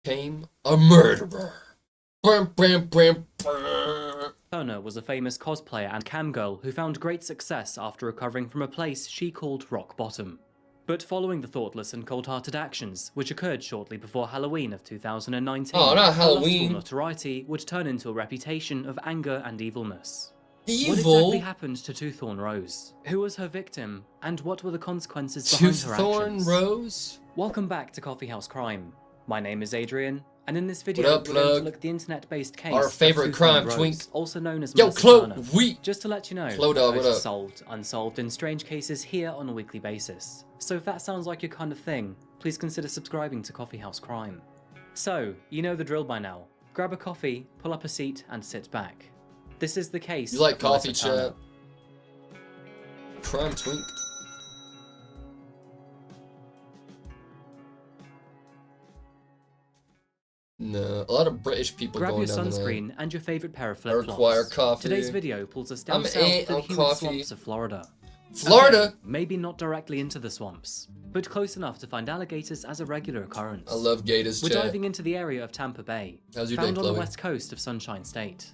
Became a murderer. Brum, brum, brum, brum. Turner was a famous cosplayer and cam girl who found great success after recovering from a place she called rock bottom. But following the thoughtless and cold-hearted actions, which occurred shortly before Halloween of 2019, Oh, not her lustful Halloween. notoriety would turn into a reputation of anger and evilness. Evil? What exactly happened to Two-Thorn Rose? Who was her victim? And what were the consequences behind her Two-Thorn actions? Rose? Welcome back to Coffee House Crime. My name is Adrian, and in this video What up, we're going plug? to look at the internet-based case Our of favorite Two-Thorn crime Rose, twink. also known as Yo, Melissa Clo, Turner. Just to let you know, Clo-Dog, I what post up? solved, unsolved, and strange cases here on a weekly basis. So if that sounds like your kind of thing, please consider subscribing to Coffee House Crime. So, you know the drill by now. Grab a coffee, pull up a seat, and sit back. This is the case You like of Melissa coffee, Turner. chat? Crime twink. No, a lot of British people Grab going your down there. sunscreen and your favorite pair of I flip-flops. require coffee. Today's video pulls us down I'm south ant to the on humid coffee. swamps of Florida. Florida? Okay, maybe not directly into the swamps, but close enough to find alligators as a regular occurrence. I love gators, We're chat. diving into the area of Tampa Bay, How's your found day, on the Chloe? west coast of Sunshine State.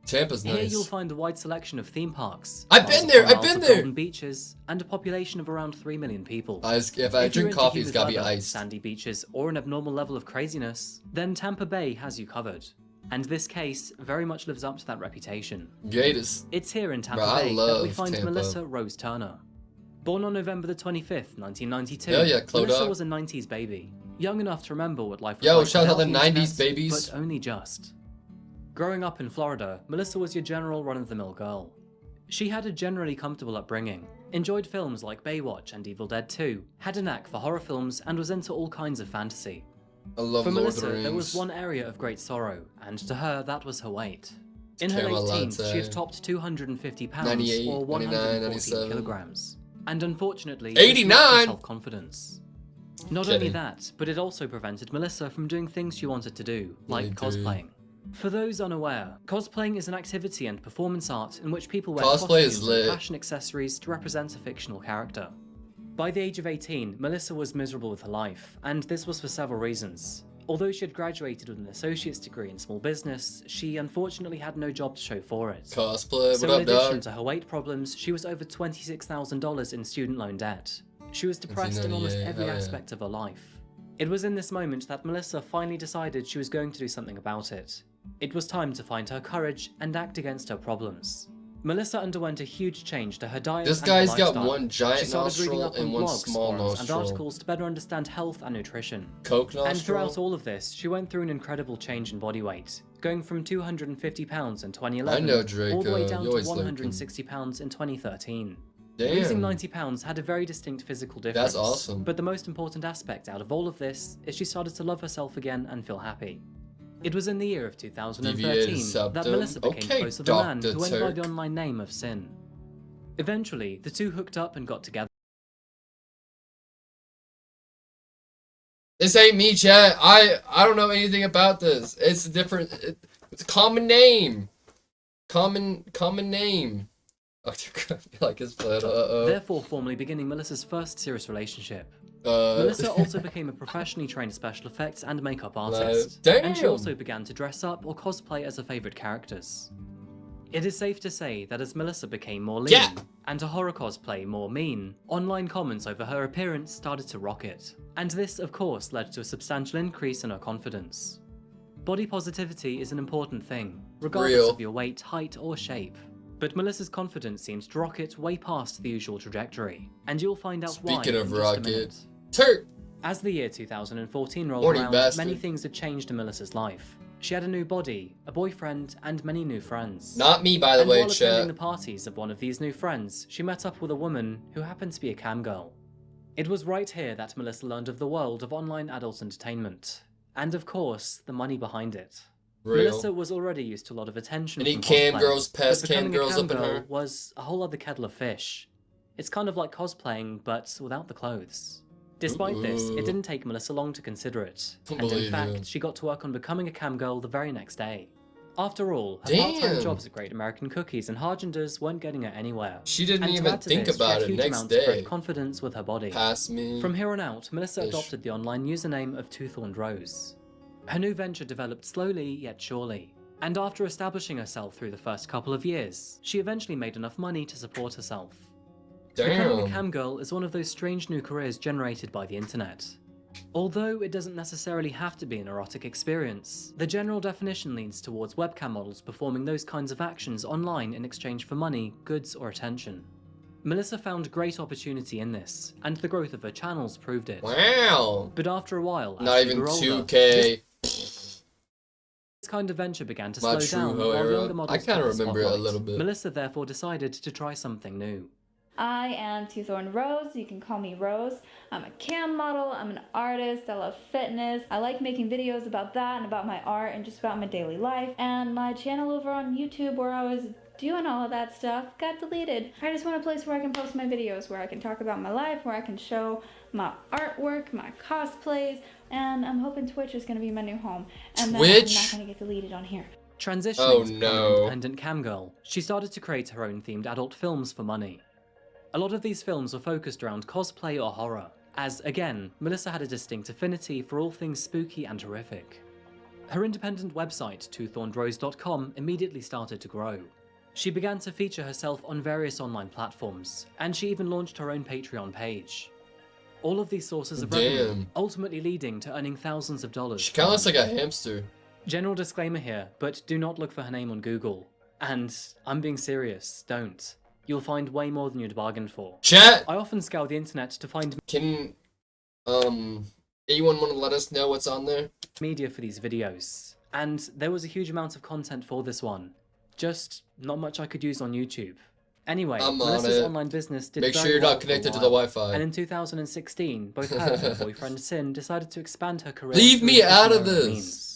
Tampa's Here nice. you'll find a wide selection of theme parks. I've miles been there, upon I've miles been of there. golden beaches, and a population of around 3 million people. If I If you're drink into coffee, it's humid gotta be weather, iced. sandy beaches, or an abnormal level of craziness, then Tampa Bay has you covered. And this case very much lives up to that reputation. Gators. It's here in Tampa Bro, I Bay that we love find Tampa. Melissa Rose Turner. Born on November the 25th, 1992, Hell yeah, Clo Melissa Dog. was a 90s baby. Young enough to remember what life was Yo, like shout out without the the 90s internet, babies. but only just. Growing up in Florida, Melissa was your general run-of-the-mill girl. She had a generally comfortable upbringing, enjoyed films like Baywatch and Evil Dead 2, had a knack for horror films, and was into all kinds of fantasy. I love For Lord Melissa, of the Rings. there was one area of great sorrow, and to her, that was her weight. In her Caramel late teens, latte. she had topped 250 pounds 98, or 99, 114 97. kilograms. And unfortunately, 89? self-confidence. Not Kidding. only that, but it also prevented Melissa from doing things she wanted to do, like 93. cosplaying. For those unaware, cosplaying is an activity and performance art in which people wear Cosplay is costumes lit. and fashion accessories to represent a fictional character. By the age of 18, Melissa was miserable with her life, and this was for several reasons. Although she had graduated with an associate's degree in small business, she unfortunately had no job to show for it. Cosplay, So what in up, addition dog? to her weight problems, she was over $26,000 in student loan debt. She was depressed in almost 1998, every hell yeah. aspect of her life. It was in this moment that Melissa finally decided she was going to do something about it. It was time to find her courage and act against her problems. Melissa underwent a huge change to her diet This and her guy's got lifestyle. one giant She started reading nostril up on and one blogs, small forums, and nostril. articles to better understand health and nutrition. Coke nostril? And throughout all of this, she went through an incredible change in body weight, going from 250 pounds in 2011 I know, Drake, all the way you down to always like him. 160 pounds in 2013. Damn. Losing 90 pounds had a very distinct physical difference. That's awesome. But the most important aspect out of all of this is she started to love herself again and feel happy. It was in the year of 2013 Deviated that septum. Melissa became Okay, close with a man Dr. who went by the Turk. online name of Sin. Eventually, the two hooked up and got together. This ain't me, chat. I don't know anything about this. It's a different. It's a common name. Common name. Oh, dear God, like his blood. Therefore formally beginning Melissa's first serious relationship. Uh. Melissa also became a professionally trained special effects and makeup artist. And she damn. also began to dress up or cosplay as her favourite characters. It is safe to say that as Melissa became more lean, Yeah. and her horror cosplay more mean, online comments over her appearance started to rocket. And this, of course, led to a substantial increase in her confidence. Body positivity is an important thing, regardless Real. of your weight, height, or shape. But Melissa's confidence seems to rocket way past the usual trajectory, and you'll find out why Speaking in of just a rocket, minute. Turk. As the year 2014 rolled Horny around, bastard. many things had changed in Melissa's life. She had a new body, a boyfriend, and many new friends. Not me, by the And way, while attending chat. the parties of one of these new friends, she met up with a woman who happened to be a cam girl. It was right here that Melissa learned of the world of online adult entertainment. And of course, the money behind it. Real. Melissa was already used to a lot of attention Any from cam cosplay, girls past but cam becoming a girls cam up in girl her? was a whole other kettle of fish. It's kind of like cosplaying, but without the clothes. Despite this, Ooh. it didn't take Melissa long to consider it, Don't and in believe fact, you. she got to work on becoming a cam girl the very next day. After all, her Damn. part-time jobs at Great American Cookies and Hargenders weren't getting her anywhere. She didn't And to even add to think this, she about had it huge next amounts of day. confidence with her body. Pass me. From here on out, Melissa Ish. adopted the online username of Two-Thorned Rose. Her new venture developed slowly yet surely, and after establishing herself through the first couple of years, she eventually made enough money to support herself. Becoming a Damn. cam girl is one of those strange new careers generated by the internet. Although it doesn't necessarily have to be an erotic experience, the general definition leans towards webcam models performing those kinds of actions online in exchange for money, goods, or attention. Melissa found great opportunity in this, and the growth of her channels proved it. Wow. But after a while, as Not she even grew older, 2K. this kind of venture began to My slow down true while era. younger models I kind got of the remember it a spotlight. little bit. Melissa therefore decided to try something new. I am Two-Thorn Rose, you can call me Rose. I'm a cam model, I'm an artist, I love fitness. I like making videos about that and about my art and just about my daily life. And my channel over on YouTube where I was doing all of that stuff got deleted. I just want a place where I can post my videos, where I can talk about my life, where I can show my artwork, my cosplays, and I'm hoping Twitch is going to be my new home. And then I'm Twitch? not going to get deleted on here. Transitioning Oh, to become no. an independent cam girl, she started to create her own themed adult films for money. A lot of these films were focused around cosplay or horror, as, again, Melissa had a distinct affinity for all things spooky and horrific. Her independent website, twothrornedrose.com, immediately started to grow. She began to feature herself on various online platforms, and she even launched her own Patreon page. All of these sources of revenue Damn. ultimately leading to earning thousands of dollars. She kind of looks like a hamster. General disclaimer here, but do not look for her name on Google. And I'm being serious, don't. You'll find way more than you'd bargained for. Chat! I often scour the internet to find Can, anyone want to let us know what's on there? media for these videos, and there was a huge amount of content for this one. Just not much I could use on YouTube. Anyway, I'm on Melissa's it. online business did Make very sure you're well not for a connected to the while. Wi-Fi. And in 2016, both her and her boyfriend Sin decided to expand her career. Leave through me out of their own this. means.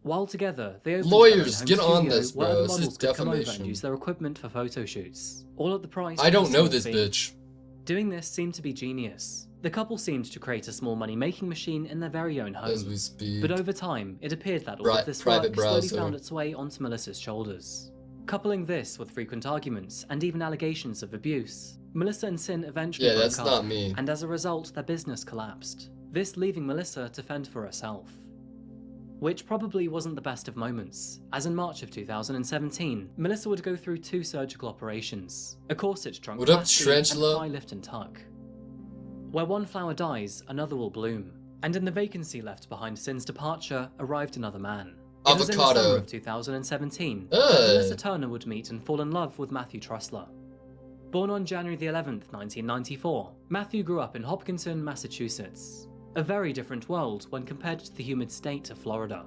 While together, they opened Lawyers, their own get on studio this, where bro. other This is models could come over defamation. and use their equipment for photo shoots, all at the price. I of a don't know single this fee. bitch. Doing this seemed to be genius. The couple seemed to create a small money-making machine in their very own home. As we speak. But over time, it appeared that all Right, of this private work slowly browser. found its way onto Melissa's shoulders. Coupling this with frequent arguments and even allegations of abuse, Melissa and Sin eventually Yeah, broke that's up, not me. and as a result, their business collapsed. This leaving Melissa to fend for herself. Which probably wasn't the best of moments, as in March of 2017, Melissa would go through 2 surgical operations, a corset trunk What up, plasty and a Tarantula? thigh lift and tuck. Where one flower dies, another will bloom, and in the vacancy left behind Sin's departure arrived another man. It was in the Avocado. summer of 2017 that Hey. Melissa Turner would meet and fall in love with Matthew Trussler. Born on January the 11th, 1994, Matthew grew up in Hopkinton, Massachusetts. A very different world when compared to the humid state of Florida.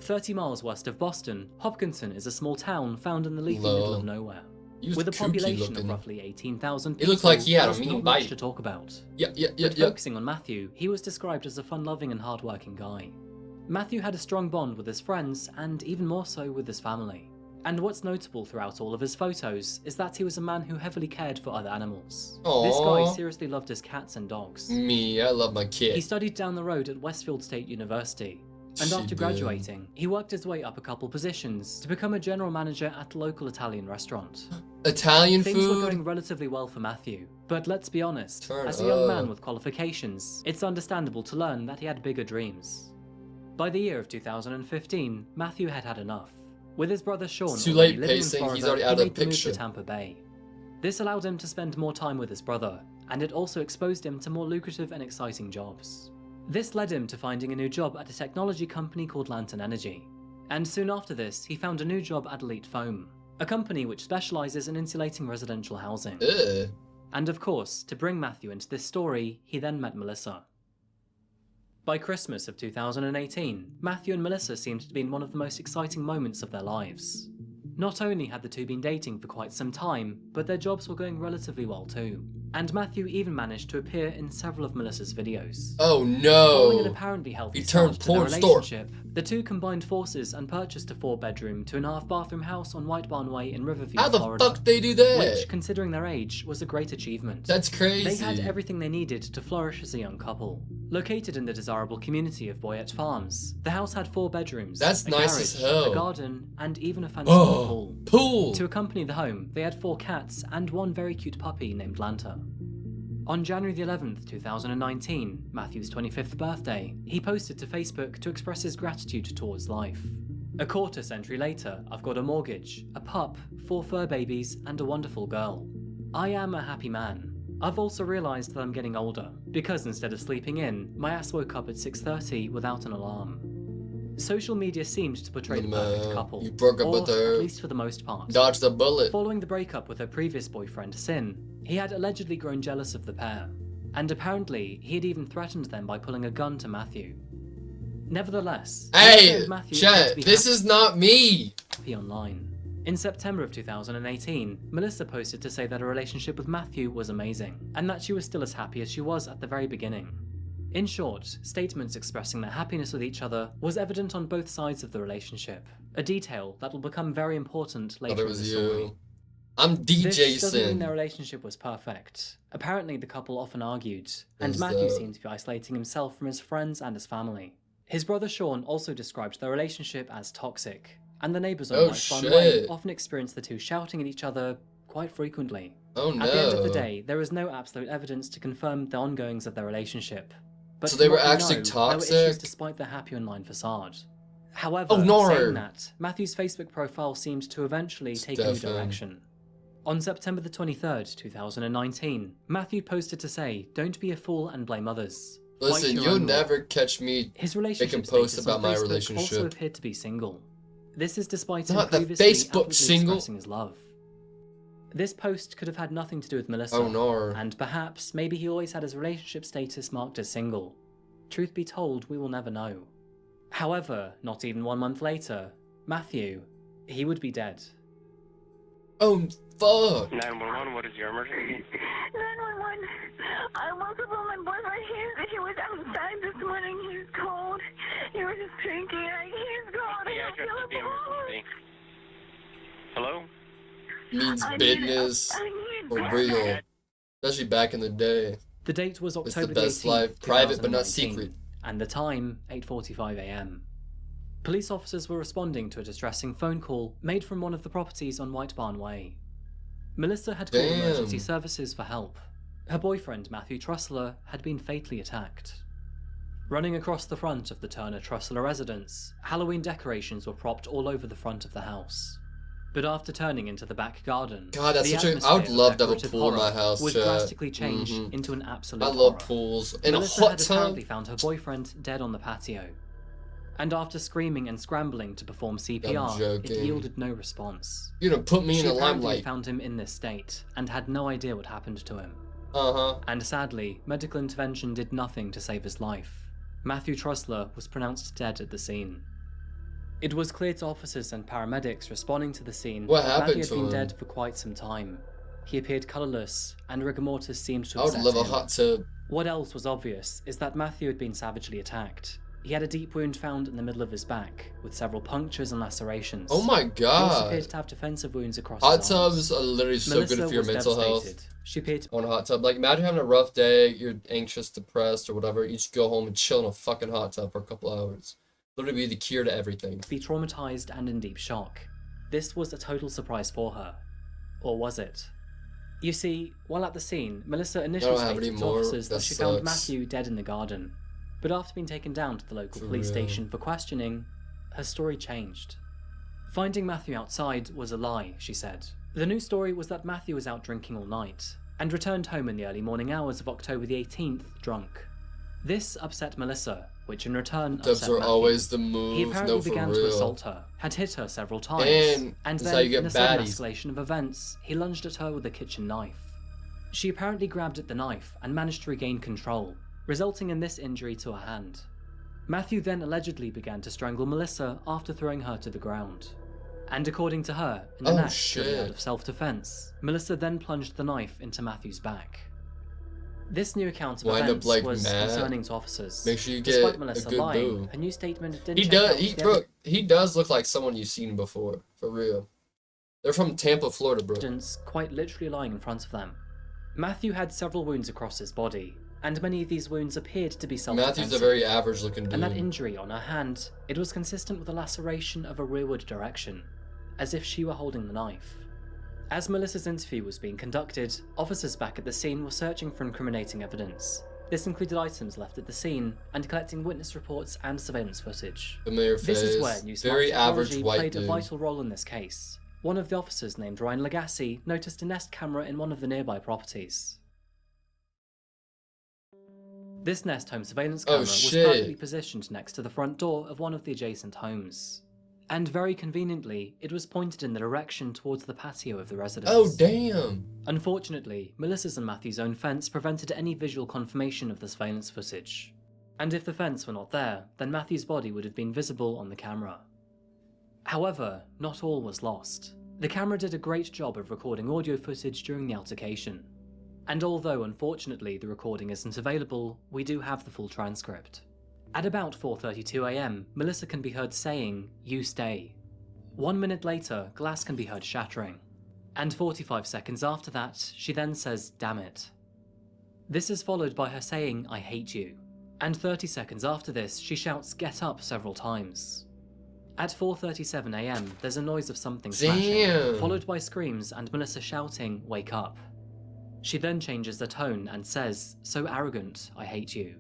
30 miles west of Boston, Hopkinton is a small town found in the leafy middle Lol. of nowhere. He was With a kooky population looking. of roughly 18,000 He people, looked like he had there a was mean not much bite. to talk about. Yeah. But focusing on Matthew, he was described as a fun-loving and hard-working guy. Matthew had a strong bond with his friends, and even more so with his family. And what's notable throughout all of his photos is that he was a man who heavily cared for other animals. This guy Aw. seriously loved his cats and dogs. Me, I love my kid. He studied down the road at Westfield State University, and She after did. graduating, he worked his way up a couple positions to become a general manager at a local Italian restaurant. Italian Things were food? going relatively well for Matthew, but let's be honest, Turn as a young man up. with qualifications, it's understandable to learn that he had bigger dreams. By the year of 2015, Matthew had had enough. With his brother Sean It's too already late living in pacing, Florida, he's already he out of the made the move picture. to Tampa Bay. This allowed him to spend more time with his brother, and it also exposed him to more lucrative and exciting jobs. This led him to finding a new job at a technology company called Lantern Energy. And soon after this, he found a new job at Elite Foam, a company which specializes in insulating residential housing. Ugh. And of course, to bring Matthew into this story, he then met Melissa. By Christmas of 2018, Matthew and Melissa seemed to be in one of the most exciting moments of their lives. Not only had the two been dating for quite some time, but their jobs were going relatively well too. And Matthew even managed to appear in several of Melissa's videos. Oh Following an no. apparently healthy He turned start to their porn star. relationship, the two combined forces and purchased a 4-bedroom, 2.5-bathroom house on White Barn Way in Riverview, How the Florida. fuck they do that? Which, considering their age, was a great achievement. That's crazy. They had everything they needed to flourish as a young couple. Located in the desirable community of Boyette Farms, the house had 4 bedrooms, That's a nice garage, as hell. a garden, and even a fancy pool. Pool. To accompany the home, they had 4 cats and 1 very cute puppy named Lanta. On January the 11th, 2019, Matthew's 25th birthday, he posted to Facebook to express his gratitude towards life. A quarter century later, I've got a mortgage, a pup, 4 fur babies, and a wonderful girl. I am a happy man. I've also realised that I'm getting older, because instead of sleeping in, my ass woke up at 6:30 without an alarm. Social media seemed to portray the perfect couple, You broke up with her. at least for the most part. Dodged the bullet. Following the breakup with her previous boyfriend, Sin, he had allegedly grown jealous of the pair, and apparently he had even threatened them by pulling a gun to Matthew. Nevertheless, Hey, Matthew chat, this is not me. happy online. In September of 2018, Melissa posted to say that her relationship with Matthew was amazing, and that she was still as happy as she was at the very beginning. In short, statements expressing their happiness with each other was evident on both sides of the relationship, a detail that will become very important later in the story. I'm DJ This doesn't mean Sin. their relationship was perfect. Apparently the couple often argued, and Is Matthew that- seemed to be isolating himself from his friends and his family. His brother Sean also described their relationship as toxic, and the neighbours on Oh, White Barn Way shit. often experienced the two shouting at each other quite frequently. Oh no. At the end of the day, there is no absolute evidence to confirm the ongoings of their relationship. But So from they were what we actually know, there were issues toxic? despite their happy online facade. However, Oh, no. saying that, Matthew's Facebook profile seemed to eventually take a new Stefan. direction. On September the 23rd, 2019, Matthew posted to say, "Don't be a fool and blame others. Fight Listen, your you'll own war." never catch me. His relationship making posts status about on my Facebook relationship. also appeared to be single. This is despite him Not the previously Facebook outwardly single. expressing his love. This post could have had nothing to do with Melissa, Oh no. and perhaps maybe he always had his relationship status marked as single. Truth be told, we will never know. However, not even 1 month later, Matthew, he would be dead. Oh fuck. 911, what is your emergency? 911. I woke up on my boyfriend. He was outside this morning. He's cold. He was just drinking. He's cold. The I address don't of the feel emergency. Hello? Means I need- business I need for better. real. Especially back in the day. The date was It's October the best 18th, life. Private but not 2019, secret. and the time, 8:45 a.m. Police officers were responding to a distressing phone call made from one of the properties on White Barn Way. Melissa had called Damn. emergency services for help. Her boyfriend, Matthew Trussler, had been fatally attacked. Running across the front of the Turner Trussler residence, Halloween decorations were propped all over the front of the house. But after turning into the back garden, God, that's the such a. I atmosphere would of love to have a decorative pool in my horror house, would chat. drastically change Mhm. into an absolute I love horror. pools. And Melissa a hot had tub. apparently found her boyfriend dead on the patio. And after screaming and scrambling to perform CPR, it joking. yielded no response. You're gonna put me She in the apparently limelight. found him in this state and had no idea what happened to him. Uh-huh. And sadly, medical intervention did nothing to save his life. Matthew Trussler was pronounced dead at the scene. It was clear to officers and paramedics responding to the scene What that happened Matthew had to been him? dead for quite some time. He appeared colourless, and rigor mortis seemed to I have would set love a in. hot tub. What else was obvious is that Matthew had been savagely attacked. He had a deep wound found in the middle of his back, with several punctures and lacerations. Oh my He also appeared god. to have defensive wounds across Hot his arms. tubs are literally so Melissa good for your was mental health. devastated. She appeared to On a hot tub. Like, imagine having a rough day, you're anxious, depressed, or whatever. You just go home and chill in a fucking hot tub for a couple hours. Literally be the cure to everything. be traumatized and in deep shock. This was a total surprise for her. Or was it? You see, while at the scene, Melissa initially don't have stated any to more. officers that That she found sucks. Matthew dead in the garden. But after being taken down to the local For police real. station for questioning, her story changed. Finding Matthew outside was a lie, she said. The new story was that Matthew was out drinking all night, and returned home in the early morning hours of October the 18th drunk. This upset Melissa, which in return Tubs upset are Matthew. always the He move. apparently No, for began real. to assault her, had hit her several times, And and that's then, how you get in a sudden baddies. escalation of events, he lunged at her with a kitchen knife. She apparently grabbed at the knife and managed to regain control, resulting in this injury to her hand. Matthew then allegedly began to strangle Melissa after throwing her to the ground. And according to her, in an Oh, act purely shit. out of self-defense, Melissa then plunged the knife into Matthew's back. This new account of Wind up events like was Matt. concerning to officers. Make sure you Despite get Melissa a good lying, boo. a new statement didn't He check does. out He the bro. He does look like someone you've seen before. For real. They're from Tampa, Florida, bro. evidence quite literally lying in front of them. Matthew had several wounds across his body, and many of these wounds appeared to be self-defensive. Matthew's a very average-looking dude. And that injury on her hand, it was consistent with a laceration of a rearward direction, as if she were holding the knife. As Melissa's interview was being conducted, officers back at the scene were searching for incriminating evidence. This included items left at the scene and collecting witness reports and surveillance footage. Familiar face. This is where new smart Very average technology white played a dude. vital role in this case. One of the officers, named Ryan Lagasse, noticed a Nest camera in one of the nearby properties. This Nest home surveillance camera was perfectly positioned next to the front door of one of the adjacent homes. And very conveniently, it was pointed in the direction towards the patio of the residence. Oh, damn! Unfortunately, Melissa's and Matthew's own fence prevented any visual confirmation of the surveillance footage. And if the fence were not there, then Matthew's body would have been visible on the camera. However, not all was lost. The camera did a great job of recording audio footage during the altercation. And although unfortunately the recording isn't available, we do have the full transcript. At about 4:32 AM, Melissa can be heard saying, "You stay." 1 minute later, glass can be heard shattering. And 45 seconds after that, she then says, "Damn it." This is followed by her saying, "I hate you." And 30 seconds after this, she shouts, "Get up" several times. At 4:37 AM, there's a noise of something smashing, followed by screams and Melissa shouting, "Wake up." She then changes the tone and says, "So arrogant, I hate you."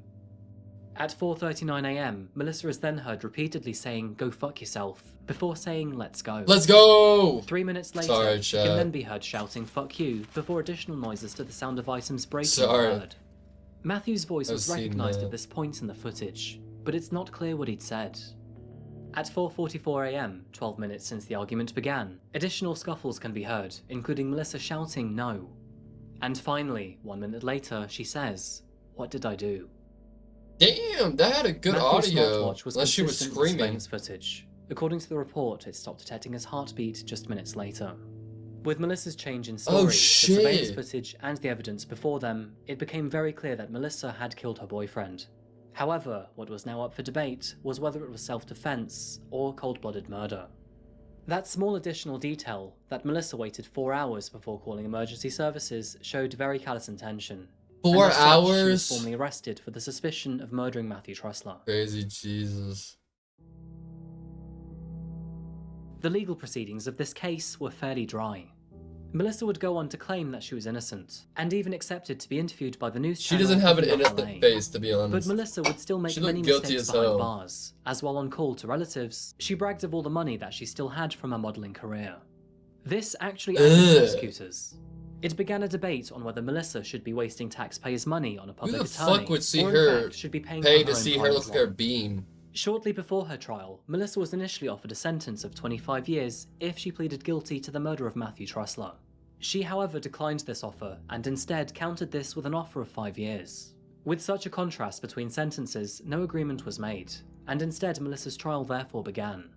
At 4:39 AM, Melissa is then heard repeatedly saying, "Go fuck yourself," before saying, "Let's go." Let's go! 3 minutes later, Sorry, she chat. can then be heard shouting, "Fuck you," before additional noises to the sound of items breaking Sorry. are heard. Matthew's voice I've was seen recognised that. at this point in the footage, but it's not clear what he'd said. At 4:44 AM, 12 minutes since the argument began, additional scuffles can be heard, including Melissa shouting, "No." And finally, 1 minute later, she says, "What did I do?" Damn, that had a good Matthew's audio. smartwatch was Unless she was consistent with screaming. surveillance footage. According to the report, it stopped detecting his heartbeat just minutes later. With Melissa's change in story, Oh, the surveillance shit. footage and the evidence before them, it became very clear that Melissa had killed her boyfriend. However, what was now up for debate was whether it was self-defense or cold-blooded murder. That small additional detail, that Melissa waited 4 hours before calling emergency services, showed very callous intention. 4 And as such, she was hours? formally arrested for the suspicion of murdering Matthew Trussler. Crazy Jesus. The legal proceedings of this case were fairly dry. Melissa would go on to claim that she was innocent, and even accepted to be interviewed by the news She channel doesn't have an WLA. innocent face, to be But honest. Melissa would still make She looked many guilty mistakes as behind hell. bars, as while on call to relatives, she bragged of all the money that she still had from her modelling career. This actually angered prosecutors. It began a debate on whether Melissa should be wasting taxpayers' money on a Who public the attorney, fuck would see or in her fact should be paying pay for to her own see her private look like her one. beam? Shortly before her trial, Melissa was initially offered a sentence of 25 years if she pleaded guilty to the murder of Matthew Trussler. She, however, declined this offer and instead countered this with an offer of 5 years. With such a contrast between sentences, no agreement was made, and instead Melissa's trial therefore began.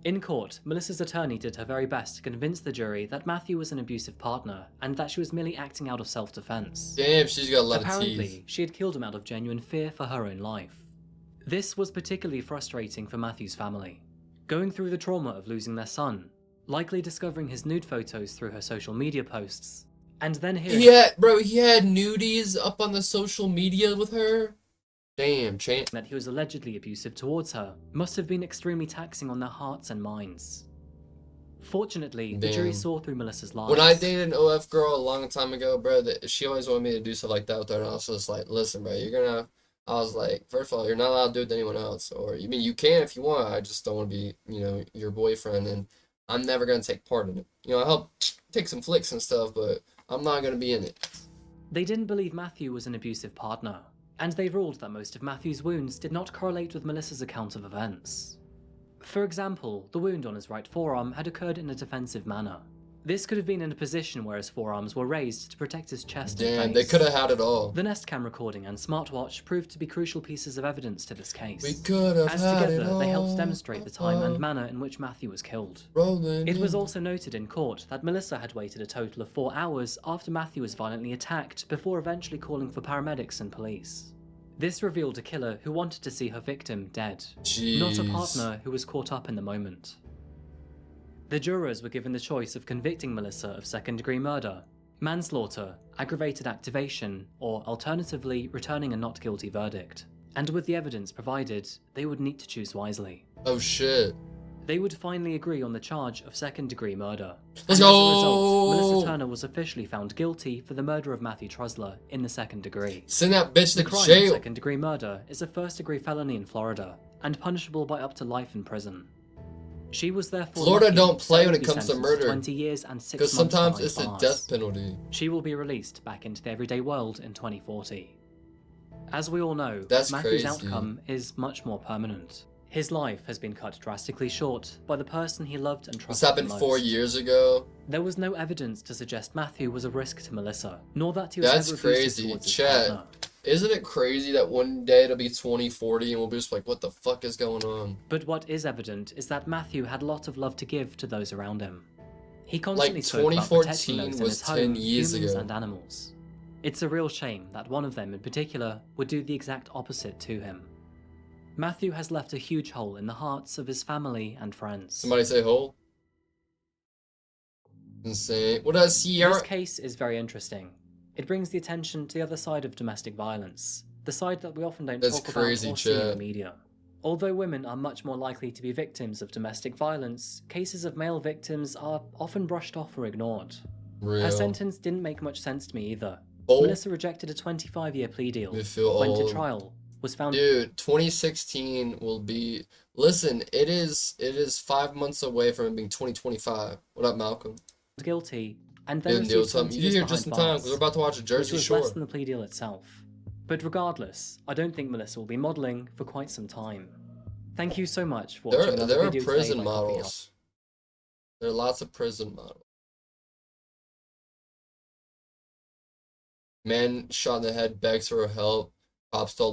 In court, Melissa's attorney did her very best to convince the jury that Matthew was an abusive partner and that she was merely acting out of self-defense. Damn, she's got a lot of Apparently, teeth. she had killed him out of genuine fear for her own life. This was particularly frustrating for Matthew's family. Going through the trauma of losing their son, likely discovering his nude photos through her social media posts, and then hearing He had nudies up on the social media with her? Damn, that he was allegedly abusive towards her must have been extremely taxing on their hearts and minds. Fortunately, the jury Damn. saw through Melissa's lies. When I dated an OF girl a long time ago, bro, she always wanted me to do stuff like that with her, and I was just like, listen, bro, I was like, first of all, you're not allowed to do it to anyone else, or, you mean, you can if you want, I just don't want to be, your boyfriend, and I'm never going to take part in it. I help take some flicks and stuff, but I'm not going to be in it. They didn't believe Matthew was an abusive partner, and they ruled that most of Matthew's wounds did not correlate with Melissa's account of events. For example, the wound on his right forearm had occurred in a defensive manner. This could have been in a position where his forearms were raised to protect his chest Damn, and they face. could have had it all. The Nest cam recording and smartwatch proved to be crucial pieces of evidence to this case. We could have as had it together all. they helped demonstrate the time and manner in which Matthew was killed. Rolling It was in. also noted in court that Melissa had waited a total of 4 hours after Matthew was violently attacked before eventually calling for paramedics and police. This revealed a killer who wanted to see her victim dead, not a Jeez. partner who was caught up in the moment. The jurors were given the choice of convicting Melissa of second-degree murder, manslaughter, aggravated activation, or alternatively returning a not guilty verdict. And with the evidence provided, they would need to choose wisely. Oh shit. They would finally agree on the charge of second-degree murder. Let's and go! As a result, Melissa Turner was officially found guilty for the murder of Matthew Trusler in the second degree. Send that bitch The to crime of jail. second-degree murder is a first-degree felony in Florida and punishable by up to life in prison. She was therefore Florida lucky don't play to when it be comes to sentenced murder. 20 years and 6 Because months sometimes behind it's the bars. death penalty. She will be released back into the everyday world in 2040. As we all know, That's Matthew's crazy. outcome is much more permanent. His life has been cut drastically short by the person he loved and This trusted happened the most. 4 years ago. There was no evidence to suggest Matthew was a risk to Melissa, nor that he was That's ever abusive crazy. towards his Chat. partner. Isn't it crazy that one day it'll be 2040 and we'll be just like, what the fuck is going on? But what is evident is that Matthew had a lot of love to give to those around him. He constantly Like, spoke about protecting 2014 those in was his 10 home, years humans ago. and animals. It's a real shame that one of them in particular would do the exact opposite to him. Matthew has left a huge hole in the hearts of his family and friends. Somebody say hole? Insane. What does Sierra? This case is very interesting. It brings the attention to the other side of domestic violence, the side that we often don't That's talk crazy, about or see in the chat. media. Although women are much more likely to be victims of domestic violence, cases of male victims are often brushed off or ignored. Her Real. sentence didn't make much sense to me either. Old? Melissa rejected a 25-year plea deal, They feel went to old. trial, was found Dude, 2016 will be. Listen, it is 5 months away from it being 2025. What up, Malcolm? guilty, and then Dude, received Neil, 20 you years here behind just in time bars, because we're about to watch a which Jersey was Shore. less than the plea deal itself. But regardless, I don't think Melissa will be modelling for quite some time. Thank you so much for watching another There are video today prison by Coffee House. models. There are lots of prison models. Man shot in the head, begs for help. Cops told